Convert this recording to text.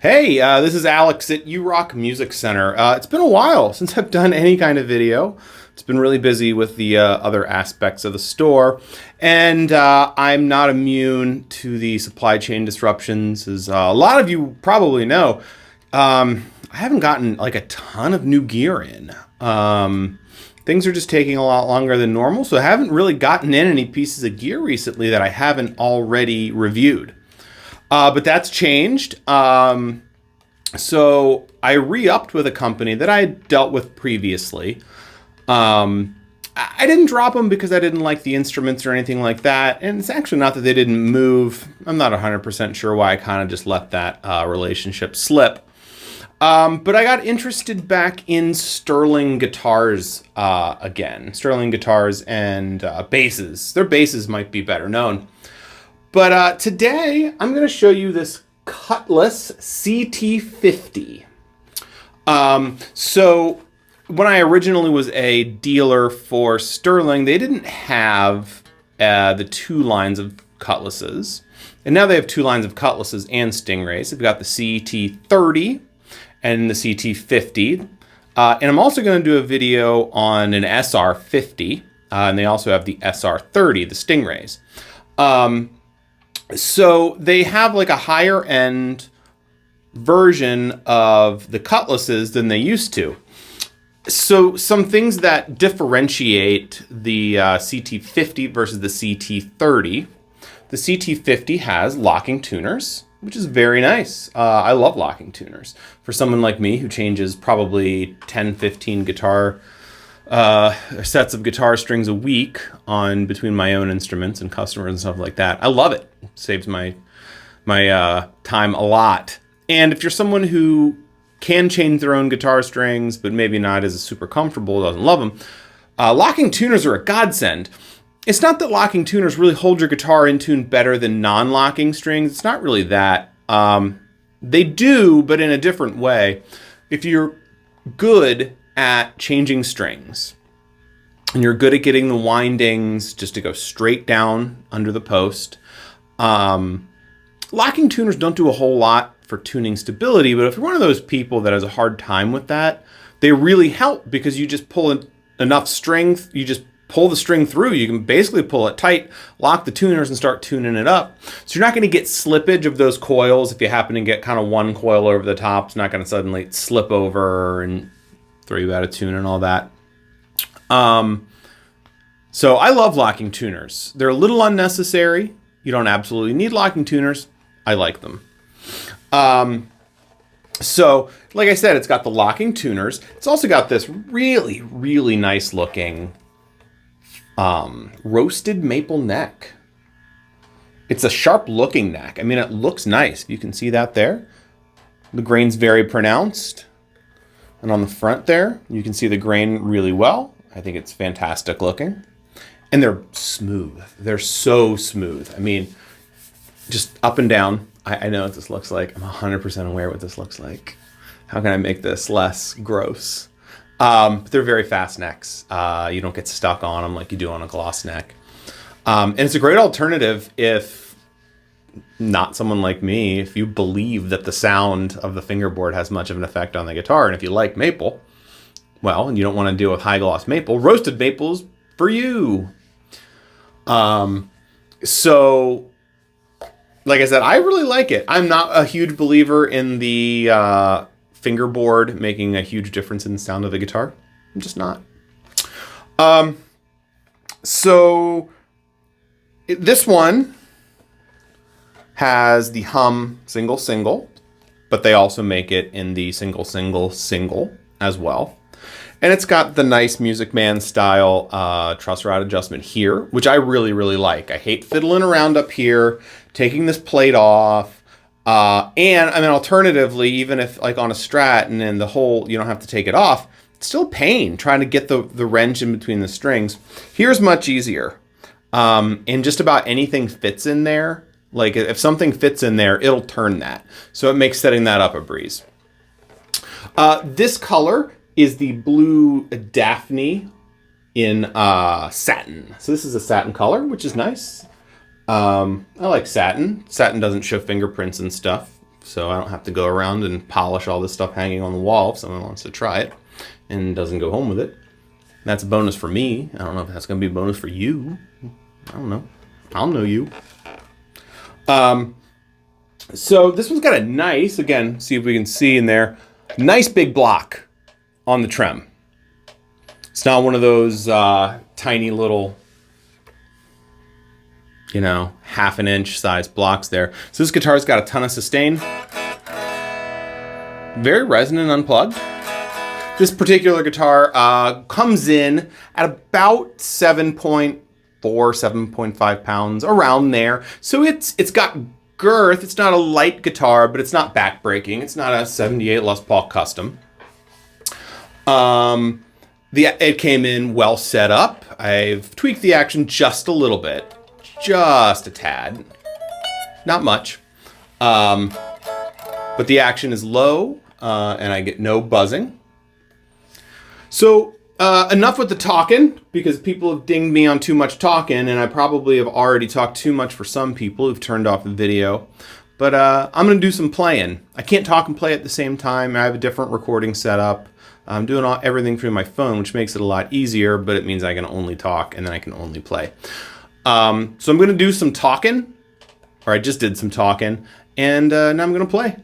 Hey, this is Alex at U Rock Music Center. It's been a while since I've done any kind of video. It's been really busy with the other aspects of the store, and I'm not immune to the supply chain disruptions. As a lot of you probably know, I haven't gotten like a ton of new gear in. Things are just taking a lot longer than normal, so I haven't really gotten in any pieces of gear recently that I haven't already reviewed. But that's changed. So I re-upped with a company that I had dealt with previously. I didn't drop them because I didn't like the instruments or anything like that. And it's actually not that they didn't move. I'm not 100% sure why I kind of just let that relationship slip. But I got interested back in Sterling guitars again. Sterling guitars and basses. Their basses might be better known. But today, I'm going to show you this Cutlass CT50. So when I originally was a dealer for Sterling, they didn't have the two lines of Cutlasses. And now they have two lines of Cutlasses and Stingrays. They've got the CT30 and the CT50. And I'm also going to do a video on an SR50. And they also have the SR30, the Stingrays. So they have like a higher end version of the Cutlasses than they used to. So some things that differentiate the CT50 versus the CT30. The CT50 has locking tuners, which is very nice. I love locking tuners. For someone like me who changes probably 10, 15 guitar sets of guitar strings a week on between my own instruments and customers and stuff like that. I love it. It saves my time a lot. And if you're someone who can change their own guitar strings, but maybe not as super comfortable, doesn't love them, locking tuners are a godsend. It's not that locking tuners really hold your guitar in tune better than non-locking strings. It's not really that. They do, but in a different way. If you're good at changing strings and you're good at getting the windings just to go straight down under the post, locking tuners don't do a whole lot for tuning stability, but if you're one of those people that has a hard time with that, they really help because you just pull enough string, you just pull the string through, you can basically pull it tight, lock the tuners and start tuning it up. So you're not going to get slippage of those coils. If you happen to get kind of one coil over the top, it's not going to suddenly slip over and throw you out of tune and all that. So I love locking tuners. They're a little unnecessary. You don't absolutely need locking tuners. I like them. So like I said, it's got the locking tuners. It's also got this really, really nice looking roasted maple neck. It's a sharp looking neck. I mean, it looks nice. You can see that there. The grain's very pronounced. And on the front there, you can see the grain really well. I think it's fantastic looking. And they're smooth. They're so smooth. I mean, just up and down. I know what this looks like. I'm 100% aware what this looks like. How can I make this less gross? But they're very fast necks. You don't get stuck on them like you do on a gloss neck. And it's a great alternative if not someone like me, if you believe that the sound of the fingerboard has much of an effect on the guitar, and if you like maple, well, and you don't want to deal with high gloss maple, roasted maple's for you. So, like I said, I really like it. I'm not a huge believer in the fingerboard making a huge difference in the sound of the guitar. I'm just not. This one has the hum single, but they also make it in the single as well. And it's got the nice Music Man style truss rod adjustment here, which I really, really like. I hate fiddling around up here, taking this plate off. And I mean, alternatively, even if like on a Strat and then the whole, you don't have to take it off, it's still a pain trying to get the wrench in between the strings. Here's much easier. And just about anything fits in there. Like if something fits in there, it'll turn that. So it makes setting that up a breeze. This color is the blue Daphne in satin. So this is a satin color, which is nice. I like satin. Satin doesn't show fingerprints and stuff. so I don't have to go around and polish all this stuff hanging on the wall if someone wants to try it and doesn't go home with it. That's a bonus for me. I don't know if that's going to be a bonus for you. I don't know. I'll know you. So this one's got a nice, again, see if we can see in there, nice big block on the trem. It's not one of those tiny little, you know, 1/2 inch size blocks there. So this guitar's got a ton of sustain. Very resonant unplugged. This particular guitar comes in at about 7.4, 7.5 pounds, around there. So it's got girth. It's not a light guitar, but it's not backbreaking. It's not a 78 Les Paul Custom. It came in well set up. I've tweaked the action just a little bit. Just a tad. Not much. But the action is low, and I get no buzzing. So, enough with the talking, because people have dinged me on too much talking, and I probably have already talked too much for some people who've turned off the video. But I'm going to do some playing. I can't talk and play at the same time. I have a different recording setup. I'm doing everything through my phone, which makes it a lot easier, but it means I can only talk, and then I can only play. So I'm going to do some talking, or I just did some talking, and now I'm going to play.